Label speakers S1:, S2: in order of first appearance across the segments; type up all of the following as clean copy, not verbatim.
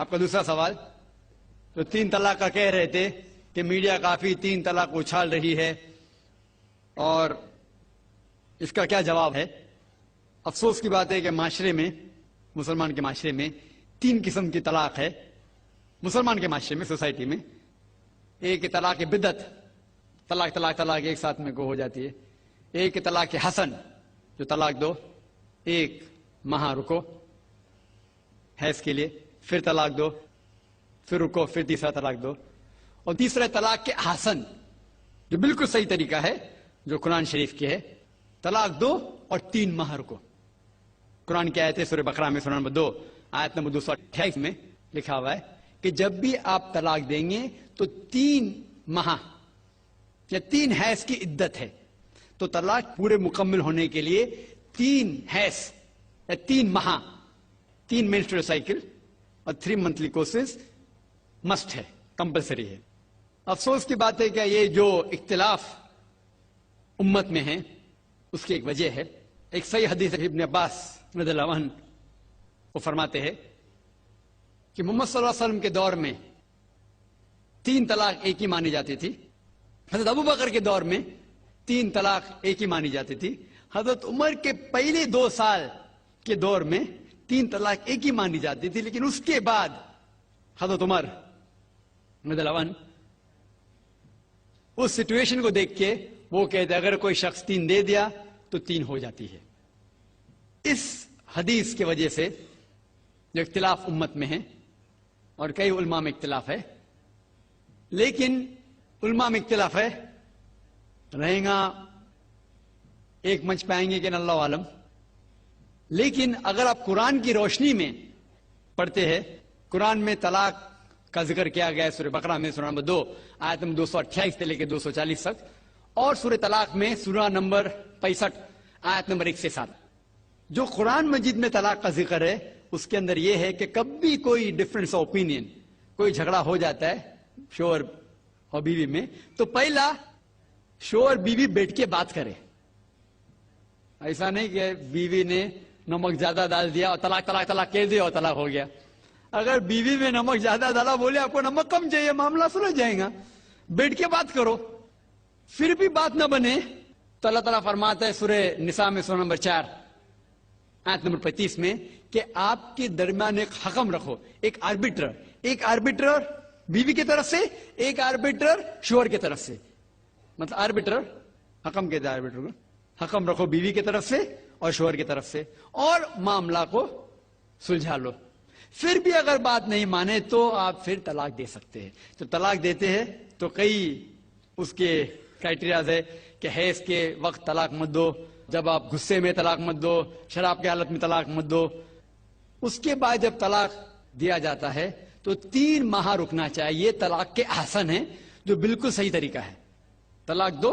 S1: آپ کا دوسرا سوال، تو 3 طلاق کا کہہ رہے تھے کہ میڈیا کافی 3 طلاق اچھال رہی ہے، اور اس کا کیا جواب ہے؟ افسوس کی بات ہے کہ معاشرے میں، مسلمان کے معاشرے میں 3 قسم کی طلاق ہے۔ مسلمان کے معاشرے میں، سوسائٹی میں، ایک طلاق بدعت، طلاق طلاق طلاق ایک ساتھ میں ہو جاتی ہے۔ ایک طلاق حسن، جو طلاق دو، 1 ماہ رکو حیض کے لیے، پھر طلاق دو، پھر رکو، پھر تیسرا طلاق دو۔ اور تیسرا طلاق کے حسن، جو بالکل صحیح طریقہ ہے، جو قرآن شریف کی ہے، طلاق دو اور 3 ماہ رکو۔ قرآن کی آیت ہے سورہ بقرہ میں، سورہ نمبر 2 آیت نمبر 228 میں لکھا ہوا ہے کہ جب بھی آپ طلاق دیں گے تو 3 ماہ یا 3 حیض کی عدت ہے، تو طلاق پورے مکمل ہونے کے لیے 3 حیض یا 3 ماہ، 3 مینسٹرل سائیکل اور 3 منتھلی کورسز مسٹ ہے، کمپلسری ہے۔ افسوس کی بات ہے کہ یہ جو اختلاف امت میں ہے اس کی ایک وجہ ہے۔ ایک صحیح حدیث ابن عباس رضی اللہ عنہ وہ فرماتے ہیں کہ محمد صلی اللہ علیہ وسلم کے دور میں 3 طلاق ایک ہی مانی جاتی تھی۔ حضرت ابو بکر کے دور میں 3 طلاق ایک ہی مانی جاتی تھی۔ حضرت عمر کے پہلے 2 سال کے دور میں 3 طلاق ایک ہی مانی جاتی تھی، لیکن اس کے بعد حضرت عمر رضی اللہ عنہ اس سچویشن کو دیکھ کے وہ کہتے اگر کوئی شخص 3 دے دیا تو 3 ہو جاتی ہے۔ اس حدیث کی وجہ سے جو اختلاف امت میں ہے، اور کئی علماء میں اختلاف ہے، لیکن علماء میں اختلاف ہے، رہیں گا ایک منچ پہ آئیں گے کہ اللہ عالم۔ لیکن اگر آپ قرآن کی روشنی میں پڑھتے ہیں، قرآن میں طلاق کا ذکر کیا گیا ہے سورہ بقرہ میں، سورہ نمبر 2 آیت نمبر 228 سے لے کے 240 تک، اور سورہ طلاق میں سورہ نمبر 65 آیت نمبر 1 سے 7۔ جو قرآن مجید میں طلاق کا ذکر ہے اس کے اندر یہ ہے کہ کبھی کوئی ڈفرنس آف اوپینین، کوئی جھگڑا ہو جاتا ہے شوہر اور بیوی میں، تو پہلا شوہر بیوی بیٹھ کے بات کرے۔ ایسا نہیں کہ بیوی نے نمک زیادہ ڈال دیا اور طلاق طلاق طلاق کہہ دیا اور طلاق ہو گیا۔ اگر بیوی میں نمک زیادہ ڈالا، بولے آپ کو نمک کم چاہیے، معاملہ سلجھ جائے گا، بیٹھ کے بات کرو۔ پھر بھی بات نہ بنے تو اللہ تعالیٰ فرماتا ہے سورہ نساء میں، سورہ نمبر 4 آیت نمبر 35 میں کہ آپ کے درمیان ایک حکم رکھو، ایک آربیٹر بیوی کی طرف سے، ایک آربیٹر شوہر کی طرف سے۔ مطلب آربیٹر، حکم کہتے ہیں آربیٹر کو، حکم رکھو بیوی کی طرف سے اور شوہر کی طرف سے، اور معاملہ کو سلجھا لو۔ پھر بھی اگر بات نہیں مانے تو آپ پھر طلاق دے سکتے ہیں۔ تو طلاق دیتے ہیں تو کئی اس کے کرائٹیریاز ہے کہ حیض کے وقت طلاق مت دو، جب آپ غصے میں طلاق مت دو، شراب کی حالت میں طلاق مت دو۔ اس کے بعد جب طلاق دیا جاتا ہے تو 3 ماہ رکنا چاہیے۔ طلاق کے احسن ہے، جو بالکل صحیح طریقہ ہے۔ طلاق دو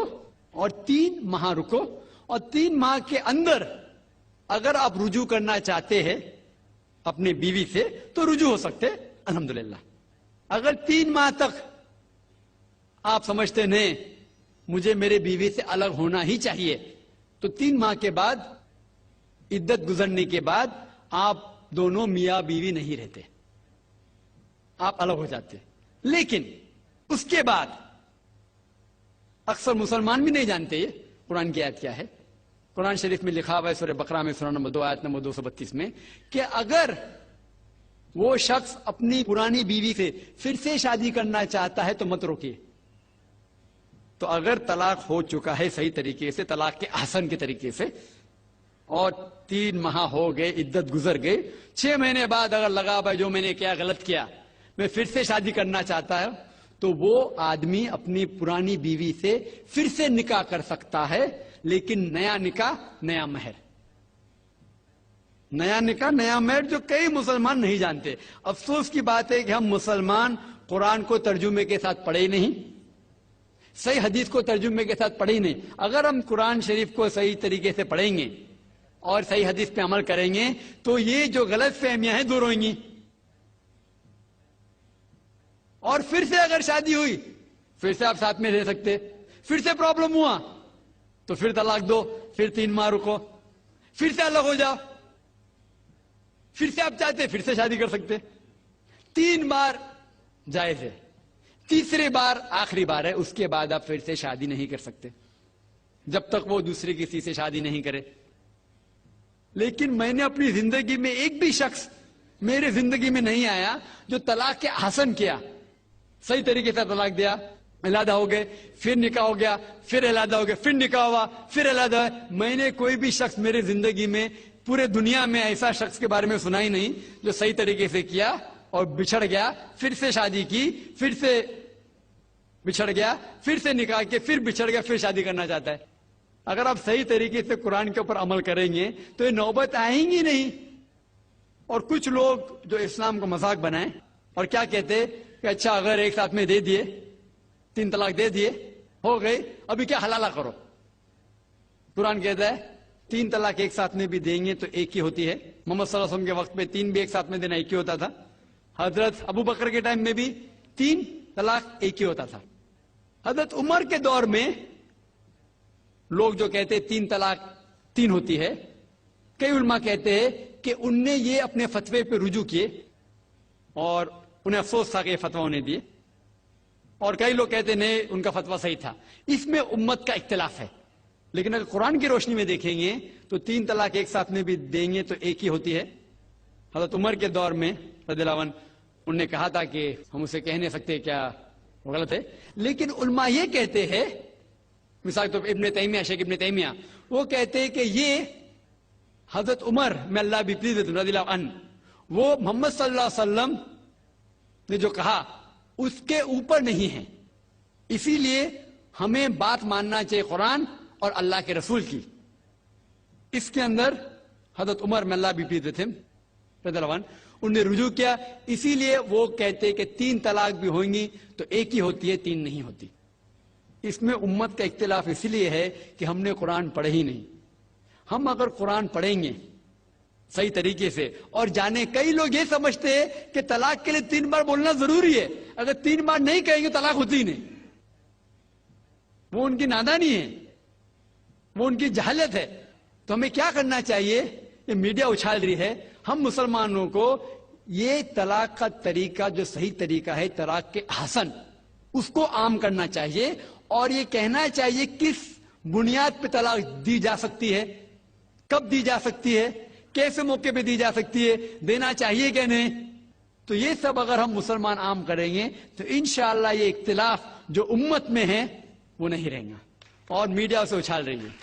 S1: اور 3 ماہ رکو، اور 3 ماہ کے اندر اگر آپ رجوع کرنا چاہتے ہیں اپنے بیوی سے تو رجوع ہو سکتے، الحمدللہ۔ اگر 3 ماہ تک آپ سمجھتے نہیں مجھے میرے بیوی سے الگ ہونا ہی چاہیے، تو 3 ماہ کے بعد، عدت گزرنے کے بعد، آپ دونوں میاں بیوی نہیں رہتے، آپ الگ ہو جاتے۔ لیکن اس کے بعد اکثر مسلمان بھی نہیں جانتے یہ قرآن کی آیت کیا ہے۔ قرآن شریف میں لکھا ہوا ہے سورہ بقرہ میں، سورہ نمبر 2 آیت نمبر 232 میں کہ اگر وہ شخص اپنی پرانی بیوی سے پھر سے شادی کرنا چاہتا ہے تو مت روکیے۔ تو اگر طلاق ہو چکا ہے صحیح طریقے سے، طلاق کے احسن کے طریقے سے، اور 3 ماہ ہو گئے، عدت گزر گئے، 6 مہینے بعد اگر لگا بھائی جو میں نے کیا غلط کیا، میں پھر سے شادی کرنا چاہتا ہے، تو وہ آدمی اپنی پرانی بیوی سے پھر سے نکاح کر سکتا ہے، لیکن نیا نکاح نیا مہر، نیا نکاح نیا مہر، جو کئی مسلمان نہیں جانتے۔ افسوس کی بات ہے کہ ہم مسلمان قرآن کو ترجمے کے ساتھ پڑھے ہی نہیں، صحیح حدیث کو ترجمے کے ساتھ پڑھے ہی نہیں۔ اگر ہم قرآن شریف کو صحیح طریقے سے پڑھیں گے اور صحیح حدیث پہ عمل کریں گے تو یہ جو غلط فہمیاں ہیں دور ہوئیں گی، اور پھر سے اگر شادی ہوئی پھر سے آپ ساتھ میں رہ سکتے، پھر سے پرابلم ہوا تو پھر طلاق دو، پھر 3 ماہ رکو، پھر سے الگ ہو جاؤ، پھر سے آپ چاہتے پھر سے شادی کر سکتے۔ 3 بار جائز ہے، تیسرے بار آخری بار ہے، اس کے بعد آپ پھر سے شادی نہیں کر سکتے جب تک وہ دوسری کسی سے شادی نہیں کرے۔ لیکن میں نے اپنی زندگی میں ایک بھی شخص میرے زندگی میں نہیں آیا جو طلاق کے حسن کیا، صحیح طریقے سے طلاق دیا، علیحدہ ہو گئے، پھر نکاح ہو گیا، پھر علیحدہ ہو گیا، پھر نکاح ہوا، پھر علیحدہ ہوا۔ میں نے کوئی بھی شخص میرے زندگی میں پورے دنیا میں ایسا شخص کے بارے میں سنا ہی نہیں جو صحیح طریقے سے کیا اور بچھڑ گیا، پھر سے شادی کی، پھر سے بچھڑ گیا، پھر سے نکاح کے، پھر بچھڑ گیا، پھر شادی کرنا چاہتا ہے۔ اگر آپ صحیح طریقے سے قرآن کے اوپر عمل کریں گے تو یہ نوبت آئیں گی نہیں۔ اور کچھ لوگ جو اسلام کو مذاق بنائیں اور کیا کہتے کہ اچھا اگر ایک ساتھ میں دے دیے، 3 طلاق دے دیے، ہو گئی، ابھی کیا حلالہ کرو۔ قرآن کہتا ہے 3 طلاق ایک ساتھ میں بھی دیں گے تو ایک ہی ہوتی ہے۔ محمد صلی اللہ علیہ وسلم کے وقت میں 3 بھی ایک ساتھ میں دینا ایک ہی ہوتا تھا۔ حضرت ابو بکر کے ٹائم میں بھی 3 طلاق ایک ہی ہوتا تھا۔ حضرت عمر کے دور میں لوگ جو کہتے 3 طلاق 3 ہوتی ہے، کئی علماء کہتے ہیں کہ ان نے یہ اپنے فتوے پہ رجوع کیے اور انہیں افسوس تھا کہ یہ فتویٰ انہیں دیے، اور کئی لوگ کہتے نہیں ان کا فتویٰ صحیح تھا۔ اس میں امت کا اختلاف ہے، لیکن اگر قرآن کی روشنی میں دیکھیں گے تو 3 طلاق ایک ساتھ میں بھی دیں گے تو ایک ہی ہوتی ہے۔ حضرت عمر کے دور میں رضی اللہ عنہ انہوں نے کہا تھا کہ ہم اسے کہہ نہیں سکتے کیا وہ غلط ہے، لیکن علماء یہ کہتے ہیں، مثال تو ابن تیمیہ، شیخ ابن تیمیہ، وہ کہتے ہیں کہ یہ حضرت عمر میں اللہ بھی پلیز رضی اللہ عنہ، وہ محمد صلی اللہ علیہ وسلم نے جو کہا اس کے اوپر نہیں ہے، اسی لیے ہمیں بات ماننا چاہیے قرآن اور اللہ کے رسول کی۔ اس کے اندر حضرت عمر میں اللہ بھی پلیز رضی اللہ عنہ انہوں نے رجوع کیا، اسی لیے وہ کہتے کہ 3 طلاق بھی ہوئیں گی تو ایک ہی ہوتی ہے، 3 نہیں ہوتی۔ اس میں امت کا اختلاف اس لیے ہے کہ ہم نے قرآن پڑھے ہی نہیں۔ ہم اگر قرآن پڑھیں گے صحیح طریقے سے اور جانے، کئی لوگ یہ سمجھتے ہیں کہ طلاق کے لیے 3 بار بولنا ضروری ہے، اگر 3 بار نہیں کہیں گے طلاق ہوتی ہی نہیں۔ وہ ان کی نادانی ہے، وہ ان کی جہالت ہے۔ تو ہمیں کیا کرنا چاہیے؟ یہ میڈیا اچھال رہی ہے، ہم مسلمانوں کو یہ طلاق کا طریقہ جو صحیح طریقہ ہے طلاق کے حسن، اس کو عام کرنا چاہیے، اور یہ کہنا چاہیے کس بنیاد پہ طلاق دی جا سکتی ہے، کب دی جا سکتی ہے، کیسے موقع پہ دی جا سکتی ہے، دینا چاہیے کہ نہیں۔ تو یہ سب اگر ہم مسلمان عام کریں گے تو انشاءاللہ یہ اختلاف جو امت میں ہے وہ نہیں رہیں گا، اور میڈیا اسے اچھال رہی ہے۔